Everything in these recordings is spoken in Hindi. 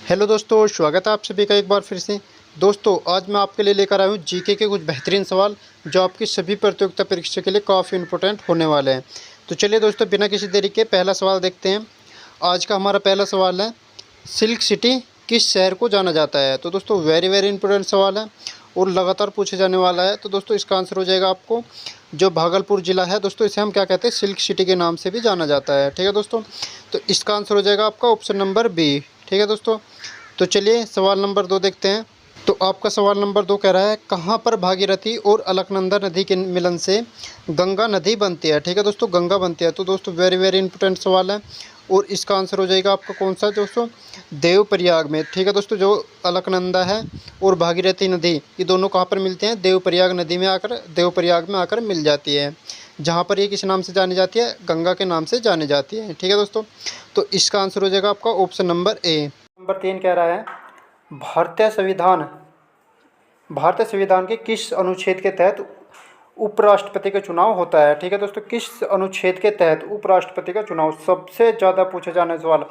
हेलो दोस्तों, स्वागत है आप सभी का एक बार फिर से। दोस्तों, आज मैं आपके लिए लेकर आया हूँ जीके के कुछ बेहतरीन सवाल जो आपकी सभी प्रतियोगिता परीक्षा के लिए काफ़ी इंपॉर्टेंट होने वाले हैं। तो चलिए दोस्तों, बिना किसी देरी के पहला सवाल देखते हैं। आज का हमारा पहला सवाल है, सिल्क सिटी किस शहर को जाना जाता है? तो दोस्तों, वेरी वेरी इंपॉर्टेंट सवाल है और लगातार पूछे जाने वाला है। तो दोस्तों, इसका आंसर हो जाएगा आपको जो भागलपुर ज़िला है दोस्तों, इसे हम क्या कहते हैं, सिल्क सिटी के नाम से भी जाना जाता है। ठीक है दोस्तों, तो इसका आंसर हो जाएगा आपका ऑप्शन नंबर बी। ठीक है दोस्तों, तो चलिए सवाल नंबर 2 देखते हैं। तो आपका सवाल नंबर 2 कह रहा है, कहाँ पर भागीरथी और अलकनंदा नदी के मिलन से गंगा नदी बनती है? ठीक है दोस्तों, गंगा बनती है। तो दोस्तों, वेरी वेरी इंपॉर्टेंट सवाल है और इसका आंसर हो जाएगा आपका कौन सा दोस्तों, देवप्रयाग में। ठीक है दोस्तों, जो अलकनंदा है और भागीरथी नदी, ये दोनों कहाँ पर मिलते हैं? देवप्रयाग नदी में आकर, देवप्रयाग में आकर मिल जाती है, जहाँ पर ये किस नाम से जानी जाती है? गंगा के नाम से जानी जाती है। ठीक है दोस्तों, तो इसका आंसर हो जाएगा आपका ऑप्शन नंबर ए। नंबर 3 कह रहा है, भारतीय संविधान भारतीय संविधान के किस अनुच्छेद के तहत उपराष्ट्रपति का चुनाव होता है? ठीक है दोस्तों, किस अनुच्छेद के तहत उपराष्ट्रपति का चुनाव? सबसे ज़्यादा पूछे जाने सवाल,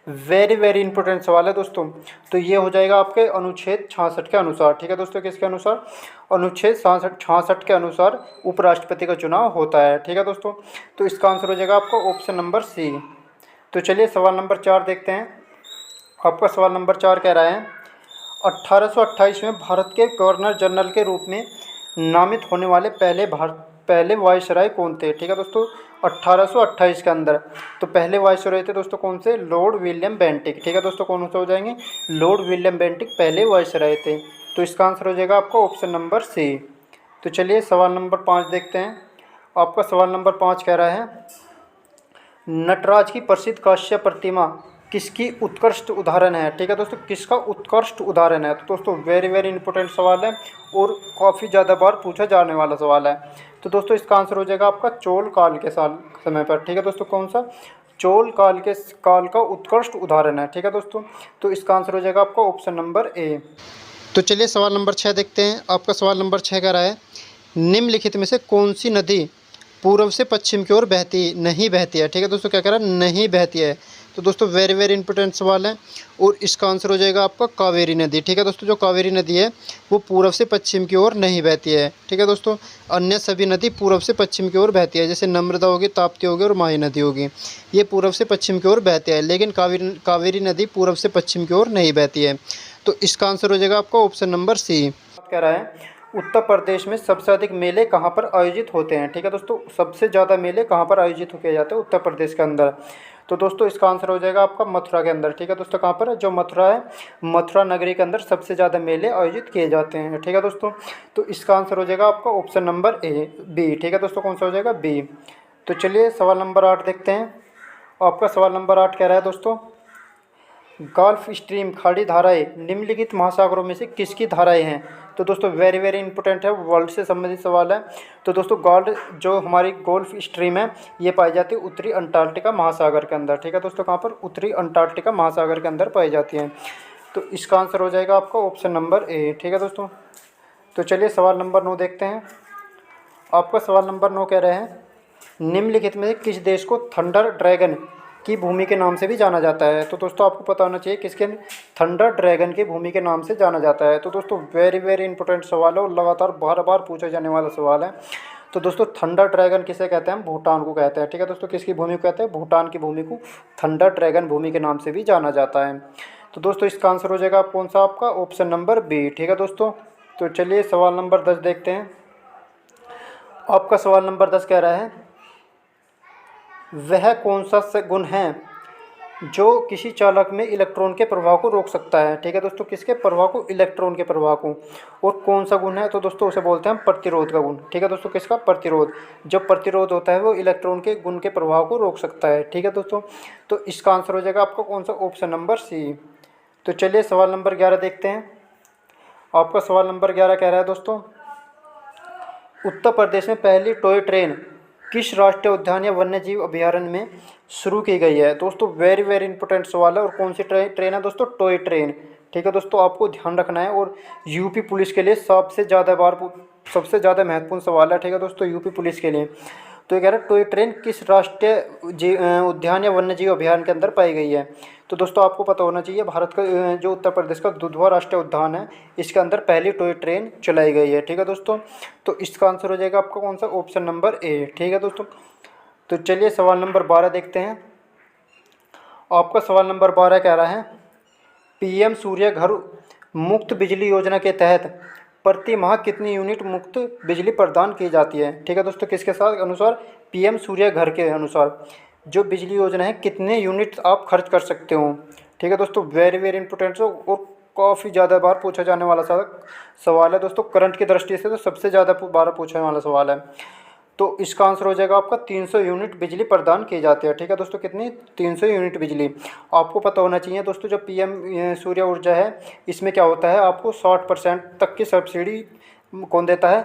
वेरी वेरी इंपॉर्टेंट सवाल है दोस्तों। तो ये हो जाएगा आपके अनुच्छेद 66 के अनुसार। ठीक है दोस्तों, किसके अनुसार? अनुच्छेद 66 के अनुसार उपराष्ट्रपति का चुनाव होता है। ठीक है दोस्तों, तो इसका आंसर हो जाएगा आपका ऑप्शन नंबर सी। तो चलिए सवाल नंबर 4 देखते हैं। आपका सवाल नंबर 4 कह रहा है, 1828 में भारत के गवर्नर जनरल के रूप में नामित होने वाले पहले वायसराय कौन थे? ठीक है दोस्तों, 1828 के अंदर तो पहले वायसराय थे दोस्तों कौन से? Lord William Bentinck. ठीक है दोस्तों, कौन से हो जाएंगे? लॉर्ड विलियम बेंटिक पहले वायसराय थे। तो इसका आंसर हो जाएगा आपका ऑप्शन नंबर सी। तो चलिए सवाल नंबर 5 देखते हैं। आपका सवाल नंबर 5 कह रहा है, नटराज की प्रसिद्ध कांस्य प्रतिमा किसकी उत्कृष्ट उदाहरण है? ठीक है दोस्तों, किसका उत्कृष्ट उदाहरण है? तो दोस्तों, वेरी वेरी इंपॉर्टेंट सवाल है और काफ़ी ज़्यादा बार पूछा जाने वाला सवाल है। तो दोस्तों, इसका आंसर हो जाएगा आपका चोल काल के समय पर। ठीक है दोस्तों, कौन सा? चोल काल का उत्कृष्ट उदाहरण है। ठीक है दोस्तों, तो इसका आंसर हो जाएगा आपका ऑप्शन नंबर ए। तो चलिए सवाल नंबर 6 देखते हैं। आपका सवाल नंबर 6 कह रहा है, निम्नलिखित में से कौन सी नदी पूर्व से पश्चिम की ओर नहीं बहती है? ठीक है दोस्तों, क्या कह रहा है? नहीं बहती है। तो दोस्तों, वेरी वेरी इंपॉर्टेंट सवाल है और इसका आंसर हो जाएगा आपका कावेरी नदी। ठीक है दोस्तों, जो कावेरी नदी है वो पूर्व से पश्चिम की ओर नहीं बहती है। ठीक है दोस्तों, अन्य सभी नदी पूर्व से पश्चिम की ओर बहती है, जैसे नर्मदा होगी, ताप्ती होगी और माही नदी होगी, ये पूर्व से पश्चिम की ओर बहती है, लेकिन कावेरी नदी पूर्व से पश्चिम की ओर नहीं बहती है। तो इसका आंसर हो जाएगा आपका ऑप्शन नंबर सी। बात कह रहा है, उत्तर प्रदेश में सबसे अधिक मेले कहाँ पर आयोजित होते हैं? ठीक है दोस्तों, सबसे ज़्यादा मेले कहाँ पर आयोजित किए जाते हैं उत्तर प्रदेश के अंदर? तो दोस्तों, इसका आंसर हो जाएगा आपका मथुरा के अंदर। ठीक है दोस्तों, कहाँ पर? जो मथुरा है, मथुरा नगरी के अंदर सबसे ज़्यादा मेले आयोजित किए जाते हैं। ठीक है दोस्तों, तो इसका आंसर हो जाएगा आपका ऑप्शन नंबर बी। ठीक है दोस्तों, कौन सा हो जाएगा? बी। तो चलिए सवाल नंबर 8 देखते हैं। आपका सवाल नंबर 8 कह रहा है दोस्तों, गल्फ स्ट्रीम खाड़ी धाराएं निम्नलिखित महासागरों में से किसकी धाराएं हैं? तो दोस्तों, वेरी वेरी इंपॉर्टेंट है, वर्ल्ड से संबंधित सवाल है। तो दोस्तों, जो हमारी गोल्फ स्ट्रीम है, ये पाई जाती है उत्तरी अंटार्कटिका महासागर के अंदर। ठीक है दोस्तों, कहाँ पर? उत्तरी अंटार्कटिका महासागर के अंदर पाई जाती है। तो इसका आंसर हो जाएगा आपका ऑप्शन नंबर ए। ठीक है दोस्तों, तो चलिए सवाल नंबर 9 देखते हैं। आपका सवाल नंबर 9 कह रहे हैं, निम्नलिखित में किस देश को थंडर ड्रैगन की भूमि के नाम से भी जाना जाता है? तो दोस्तों, आपको पता होना चाहिए किसके थंडर ड्रैगन की भूमि के नाम से जाना जाता है। तो दोस्तों, वेरी वेरी इंपॉर्टेंट सवाल है और लगातार बार बार पूछा जाने वाला सवाल है। तो दोस्तों, थंडर ड्रैगन किसे कहते हैं? भूटान को कहते हैं। ठीक है दोस्तों, किसकी भूमि को कहते हैं? भूटान की भूमि को थंडर ड्रैगन भूमि के नाम से भी जाना जाता है। तो दोस्तों, इसका आंसर हो जाएगा कौन सा? आपका ऑप्शन नंबर बी। ठीक है दोस्तों, तो चलिए सवाल नंबर 10 देखते हैं। आपका सवाल नंबर 10 कह रहा है, वह कौन सा गुण है जो किसी चालक में इलेक्ट्रॉन के प्रभाव को रोक सकता है? ठीक है दोस्तों, किसके प्रभाव को? इलेक्ट्रॉन के प्रभाव को। और कौन सा गुण है? तो दोस्तों, उसे बोलते हैं प्रतिरोध का गुण। ठीक है दोस्तों, किसका? प्रतिरोध। जो प्रतिरोध होता है वो इलेक्ट्रॉन के गुण के प्रभाव को रोक सकता है। ठीक है दोस्तों, तो इसका आंसर हो जाएगा आपका कौन सा? Option number C. तो चलिए सवाल नंबर 11 देखते हैं। आपका सवाल नंबर 11 कह रहा है दोस्तों, उत्तर प्रदेश में पहली टॉय ट्रेन किस राष्ट्रीय उद्यान या वन्य जीव अभयारण्य में शुरू की गई है? दोस्तों, वेरी वेरी इंपॉर्टेंट सवाल है और कौन सी ट्रेन है दोस्तों? Toy train. ठीक है दोस्तों, आपको ध्यान रखना है और यूपी पुलिस के लिए सबसे ज़्यादा महत्वपूर्ण सवाल है। ठीक है दोस्तों, यूपी पुलिस के लिए तो ये कह रहा है टॉय ट्रेन किस राष्ट्रीय उद्यान या वन्यजीव अभियान के अंदर पाई गई है। तो दोस्तों आपको पता होना चाहिए भारत का जो उत्तर प्रदेश का दुधवा राष्ट्रीय उद्यान है, इसके अंदर पहली टॉय ट्रेन चलाई गई है। ठीक है दोस्तों, तो इसका आंसर हो जाएगा आपका कौन सा, ऑप्शन नंबर ए। ठीक है दोस्तों, तो चलिए सवाल नंबर 12 देखते हैं। आपका सवाल नंबर 12 कह रहा है पीएम सूर्य घर मुफ्त बिजली योजना के तहत प्रति माह कितनी यूनिट मुफ्त बिजली प्रदान की जाती है। ठीक है दोस्तों, किसके साथ अनुसार, पीएम सूर्य घर के अनुसार जो बिजली योजना है कितने यूनिट आप खर्च कर सकते हो। ठीक है दोस्तों, वेरी वेरी इंपॉर्टेंट और काफ़ी ज़्यादा बार पूछा जाने वाला सवाल है दोस्तों। करंट की दृष्टि से तो सबसे ज़्यादा बार पूछने वाला सवाल है। तो इसका आंसर हो जाएगा आपका 300 यूनिट बिजली प्रदान की जाती है। ठीक है दोस्तों, कितनी, 300 यूनिट बिजली। आपको पता होना चाहिए दोस्तों जो पीएम सूर्य ऊर्जा है, इसमें क्या होता है, आपको 60% तक की सब्सिडी कौन देता है,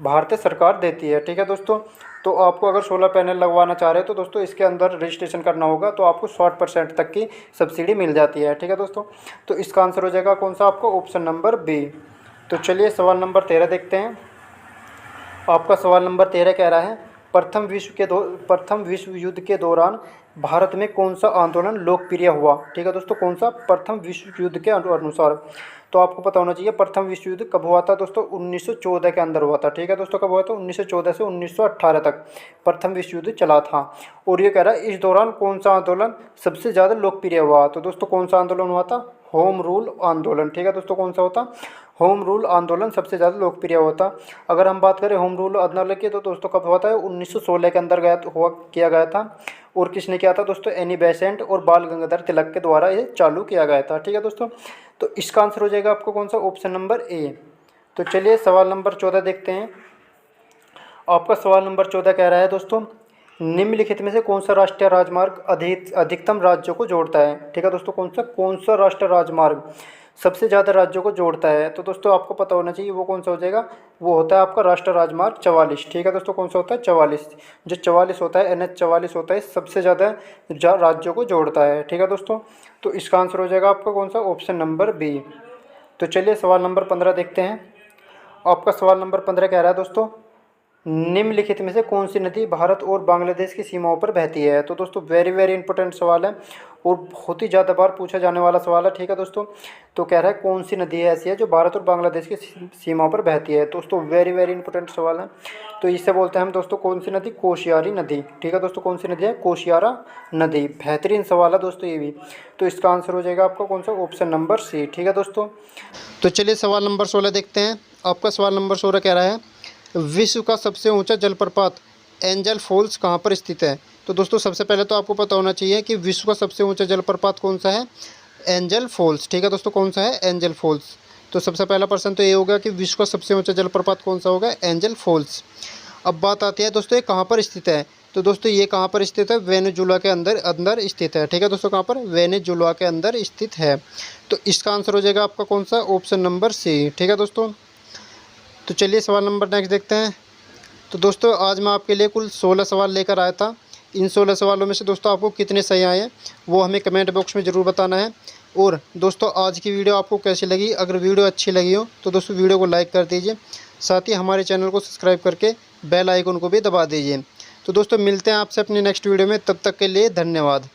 भारतीय सरकार देती है। ठीक है दोस्तों, तो आपको अगर सोलर पैनल लगवाना चाह रहे हो तो दोस्तों इसके अंदर रजिस्ट्रेशन करना होगा, तो आपको 60% तक की सब्सिडी मिल जाती है। ठीक है दोस्तों, तो इसका आंसर हो जाएगा कौन सा, आपका ऑप्शन नंबर बी। तो चलिए सवाल नंबर 13 देखते हैं। आपका सवाल नंबर 13 कह रहा है प्रथम विश्व युद्ध के दौरान भारत में कौन सा आंदोलन लोकप्रिय हुआ। ठीक है दोस्तों, कौन सा, प्रथम विश्व युद्ध के अनुसार। तो आपको पता होना चाहिए प्रथम विश्व युद्ध कब हुआ था दोस्तों, 1914 के अंदर हुआ था। ठीक है दोस्तों, कब हुआ था, 1914 से 1918 तक प्रथम विश्व युद्ध चला था। और ये कह रहा है इस दौरान कौन सा आंदोलन सबसे ज़्यादा लोकप्रिय हुआ। तो दोस्तों कौन सा आंदोलन हुआ था, होम रूल आंदोलन। ठीक है दोस्तों, कौन सा होता, होम रूल आंदोलन सबसे ज़्यादा लोकप्रिय होता। अगर हम बात करें होम रूल आंदोलन की, तो दोस्तों कब हुआ था, 1916 के अंदर किया गया था। और किसने किया था दोस्तों, एनी बेसेंट और बाल गंगाधर तिलक के द्वारा ये चालू किया गया था। ठीक है दोस्तों, तो इसका आंसर हो जाएगा आपको कौन सा, ऑप्शन नंबर ए। तो चलिए सवाल नंबर 14 देखते हैं। आपका सवाल नंबर 14 कह रहा है दोस्तों निम्नलिखित में से कौन सा राष्ट्रीय राजमार्ग अधिकतम राज्यों को जोड़ता है। ठीक है दोस्तों, कौन सा राष्ट्रीय राजमार्ग सबसे ज़्यादा राज्यों को जोड़ता है। तो दोस्तों आपको पता होना चाहिए वो कौन सा हो जाएगा, वो होता है आपका राष्ट्रीय राजमार्ग 44। ठीक है दोस्तों, कौन सा होता है, 44। जो 44 होता है, NH 44 होता है, सबसे ज़्यादा राज्यों को जोड़ता है। ठीक है दोस्तों, तो इसका आंसर हो जाएगा आपका कौन सा, ऑप्शन नंबर बी। तो चलिए सवाल नंबर 15 देखते हैं। आपका सवाल नंबर 15 कह रहा है दोस्तों निम्नलिखित में से कौन सी नदी भारत और बांग्लादेश की सीमाओं पर बहती है। तो दोस्तों वेरी वेरी इंपॉर्टेंट सवाल है और बहुत ही ज़्यादा बार पूछा जाने वाला सवाल है। ठीक है दोस्तों, तो कह रहा है कौन सी नदी है ऐसी है जो भारत और बांग्लादेश की सीमाओं पर बहती है। दोस्तों वेरी वेरी इंपॉर्टेंट सवाल है। तो इससे बोलते हैं हम दोस्तों कौन सी नदी, कोशियारी नदी। ठीक है दोस्तों, कौन सी नदी है, कोशियारा नदी। बेहतरीन सवाल है दोस्तों ये भी। तो इसका आंसर हो जाएगा आपका कौन सा, ऑप्शन नंबर सी। ठीक है दोस्तों, तो चलिए सवाल नंबर 16 देखते हैं। आपका सवाल नंबर 16 कह रहा है विश्व का सबसे ऊंचा जलप्रपात एंजल फॉल्स कहाँ पर स्थित है। तो दोस्तों सबसे पहले तो आपको पता होना चाहिए कि विश्व का सबसे ऊंचा जलप्रपात कौन सा है, एंजल फॉल्स। ठीक है दोस्तों, कौन सा है, एंजल फॉल्स। तो सबसे पहला प्रश्न तो ये होगा कि विश्व का सबसे ऊंचा जलप्रपात कौन सा होगा, एंजल फॉल्स। अब बात आती है दोस्तों ये कहाँ पर स्थित है। तो दोस्तों ये कहाँ पर स्थित है, वेनेजुला के अंदर स्थित है। ठीक है दोस्तों, कहाँ पर, वेनेजुला के अंदर स्थित है। तो इसका आंसर हो जाएगा आपका कौन सा, ऑप्शन नंबर सी। ठीक है दोस्तों, तो चलिए सवाल नंबर नेक्स्ट देखते हैं। तो दोस्तों आज मैं आपके लिए कुल 16 सवाल लेकर आया था। इन 16 सवालों में से दोस्तों आपको कितने सही आए हैं वो हमें कमेंट बॉक्स में ज़रूर बताना है। और दोस्तों आज की वीडियो आपको कैसी लगी, अगर वीडियो अच्छी लगी हो तो दोस्तों वीडियो को लाइक कर दीजिए, साथ ही हमारे चैनल को सब्सक्राइब करके बेल आइकन को भी दबा दीजिए। तो दोस्तों मिलते हैं आपसे अपनी नेक्स्ट वीडियो में, तब तक के लिए धन्यवाद।